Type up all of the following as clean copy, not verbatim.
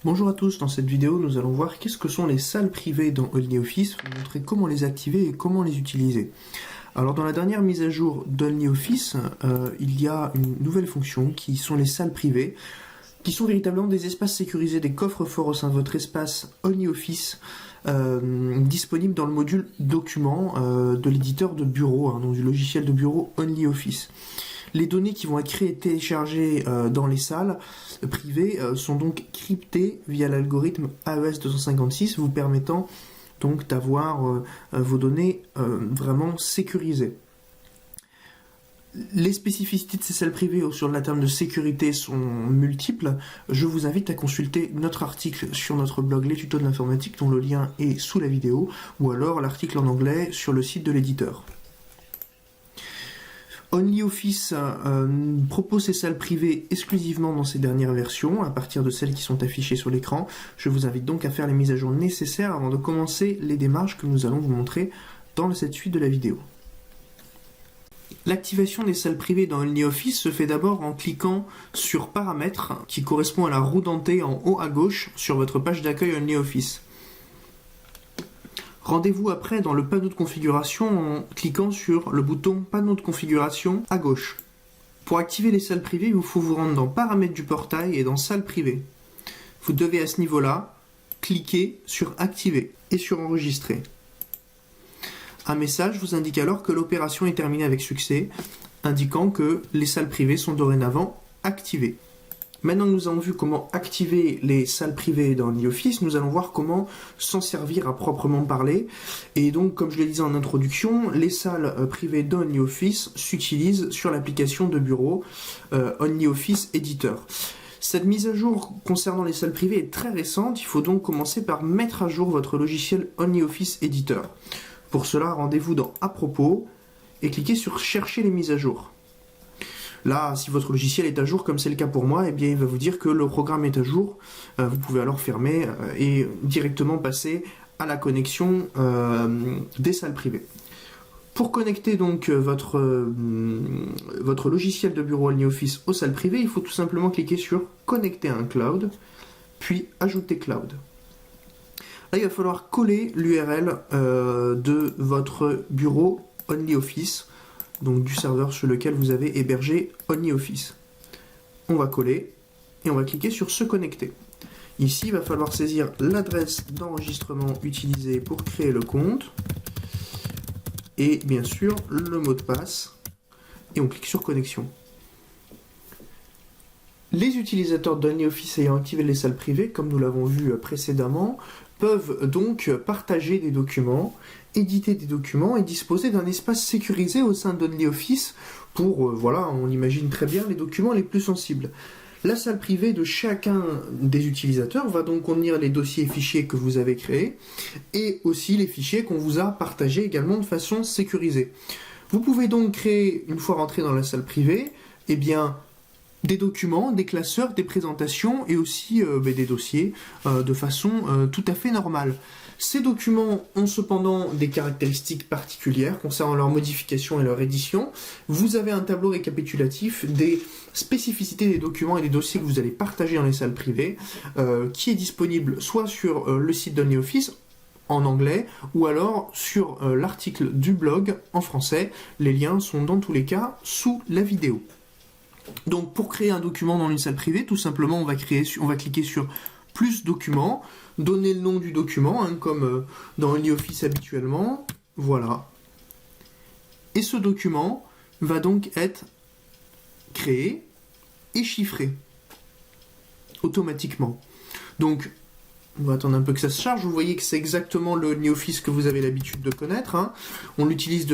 Bonjour à tous, dans cette vidéo nous allons voir qu'est-ce que sont les salles privées dans OnlyOffice, vous montrer comment les activer et comment les utiliser. Alors dans la dernière mise à jour d'OnlyOffice, il y a une nouvelle fonction qui sont les salles privées, qui sont véritablement des espaces sécurisés, des coffres forts au sein de votre espace OnlyOffice, disponibles dans le module documents de l'éditeur de bureau, donc du logiciel de bureau OnlyOffice. Les données qui vont être créées et téléchargées dans les salles privées sont donc cryptées via l'algorithme AES 256, vous permettant donc d'avoir vos données vraiment sécurisées. Les spécificités de ces salles privées sur la terme de sécurité sont multiples. Je vous invite à consulter notre article sur notre blog Les Tutos de l'informatique, dont le lien est sous la vidéo, ou alors l'article en anglais sur le site de l'éditeur. OnlyOffice propose ces salles privées exclusivement dans ses dernières versions, à partir de celles qui sont affichées sur l'écran. Je vous invite donc à faire les mises à jour nécessaires avant de commencer les démarches que nous allons vous montrer dans cette suite de la vidéo. L'activation des salles privées dans OnlyOffice se fait d'abord en cliquant sur Paramètres, qui correspond à la roue dentée en haut à gauche sur votre page d'accueil OnlyOffice. Rendez-vous après dans le panneau de configuration en cliquant sur le bouton panneau de configuration à gauche. Pour activer les salles privées, il faut vous rendre dans Paramètres du portail et dans Salles privées. Vous devez à ce niveau-là cliquer sur Activer et sur Enregistrer. Un message vous indique alors que l'opération est terminée avec succès, indiquant que les salles privées sont dorénavant activées. Maintenant que nous avons vu comment activer les salles privées dans OnlyOffice, nous allons voir comment s'en servir à proprement parler. Et donc, comme je le disais en introduction, les salles privées d'OnlyOffice s'utilisent sur l'application de bureau OnlyOffice Editor. Cette mise à jour concernant les salles privées est très récente, il faut donc commencer par mettre à jour votre logiciel OnlyOffice Editor. Pour cela, rendez-vous dans À propos et cliquez sur Chercher les mises à jour. Là, si votre logiciel est à jour, comme c'est le cas pour moi, eh bien, il va vous dire que le programme est à jour. Vous pouvez alors fermer et directement passer à la connexion des salles privées. Pour connecter donc votre logiciel de bureau OnlyOffice aux salles privées, il faut tout simplement cliquer sur Connecter à un cloud, puis Ajouter cloud. Là, il va falloir coller l'URL de votre bureau OnlyOffice, donc du serveur sur lequel vous avez hébergé OnlyOffice. On va coller et on va cliquer sur Se connecter. Ici, il va falloir saisir l'adresse d'enregistrement utilisée pour créer le compte et bien sûr le mot de passe et on clique sur Connexion. Les utilisateurs d'OnlyOffice ayant activé les salles privées, comme nous l'avons vu précédemment, peuvent donc partager des documents, éditer des documents et disposer d'un espace sécurisé au sein d'OnlyOffice pour, voilà, on imagine très bien les documents les plus sensibles. La salle privée de chacun des utilisateurs va donc contenir les dossiers et fichiers que vous avez créés et aussi les fichiers qu'on vous a partagés également de façon sécurisée. Vous pouvez donc créer, une fois rentré dans la salle privée, eh bien, des documents, des classeurs, des présentations et aussi des dossiers de façon tout à fait normale. Ces documents ont cependant des caractéristiques particulières concernant leur modification et leur édition. Vous avez un tableau récapitulatif des spécificités des documents et des dossiers que vous allez partager dans les salles privées qui est disponible soit sur le site d'OnlyOffice en anglais ou alors sur l'article du blog en français. Les liens sont dans tous les cas sous la vidéo. Donc pour créer un document dans une salle privée, tout simplement on va cliquer sur Plus documents, donner le nom du document, comme dans OnlyOffice habituellement, voilà. Et ce document va donc être créé et chiffré automatiquement. Donc on va attendre un peu que ça se charge, vous voyez que c'est exactement le OnlyOffice que vous avez l'habitude de connaître, On l'utilise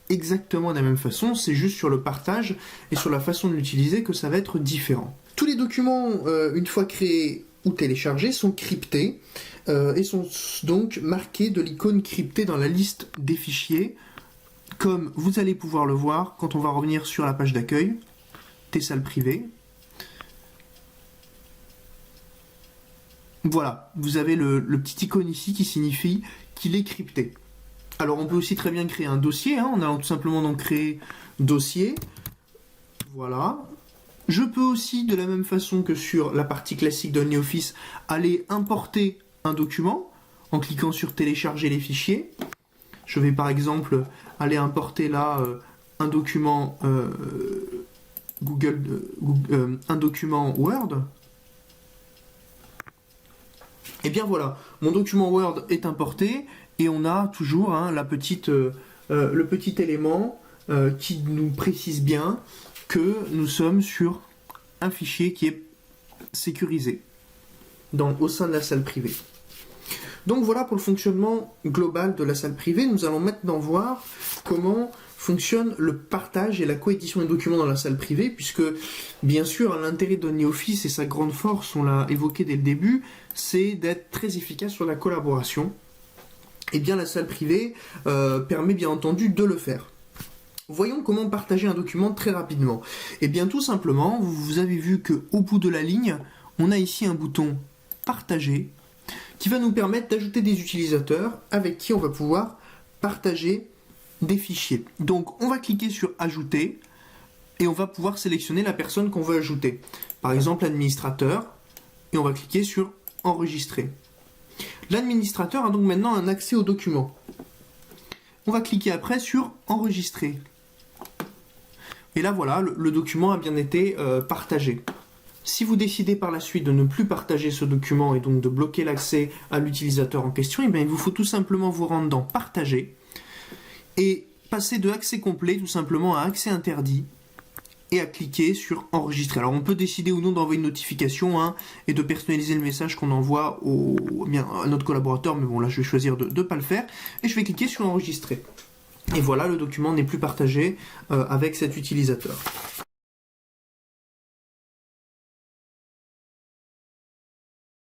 exactement de la même façon, c'est juste sur le partage et sur la façon de l'utiliser que ça va être différent. Tous les documents, une fois créés ou téléchargés, sont cryptés et sont donc marqués de l'icône cryptée dans la liste des fichiers, comme vous allez pouvoir le voir quand on va revenir sur la page d'accueil des salles privées. Voilà, vous avez le petit icône ici qui signifie qu'il est crypté. Alors on peut aussi très bien créer un dossier, en allant tout simplement donc créer dossier, voilà, Je peux aussi, de la même façon que sur la partie classique d'OnlyOffice, aller importer un document en cliquant sur télécharger les fichiers. Je vais par exemple aller importer là un document un document Word. Et bien voilà, mon document Word est importé et on a toujours le petit élément qui nous précise bien que nous sommes sur un fichier qui est sécurisé au sein de la salle privée. Donc voilà pour le fonctionnement global de la salle privée. Nous allons maintenant voir comment fonctionne le partage et la coédition des documents dans la salle privée, puisque bien sûr l'intérêt d'OnlyOffice et sa grande force, on l'a évoqué dès le début, c'est d'être très efficace sur la collaboration. Et bien la salle privée permet bien entendu de le faire. Voyons comment partager un document très rapidement. Et bien tout simplement, vous avez vu qu'au bout de la ligne, on a ici un bouton partager qui va nous permettre d'ajouter des utilisateurs avec qui on va pouvoir partager des fichiers. Donc on va cliquer sur ajouter et on va pouvoir sélectionner la personne qu'on veut ajouter. Par exemple l'administrateur, et on va cliquer sur enregistrer. L'administrateur a donc maintenant un accès au document. On va cliquer après sur enregistrer. Et là voilà, le document a bien été partagé. Si vous décidez par la suite de ne plus partager ce document et donc de bloquer l'accès à l'utilisateur en question, eh bien, il vous faut tout simplement vous rendre dans Partager et passer de accès complet tout simplement à accès interdit et à cliquer sur enregistrer. Alors on peut décider ou non d'envoyer une notification et de personnaliser le message qu'on envoie à notre collaborateur, mais bon là je vais choisir de ne pas le faire et je vais cliquer sur enregistrer. Et voilà, le document n'est plus partagé avec cet utilisateur.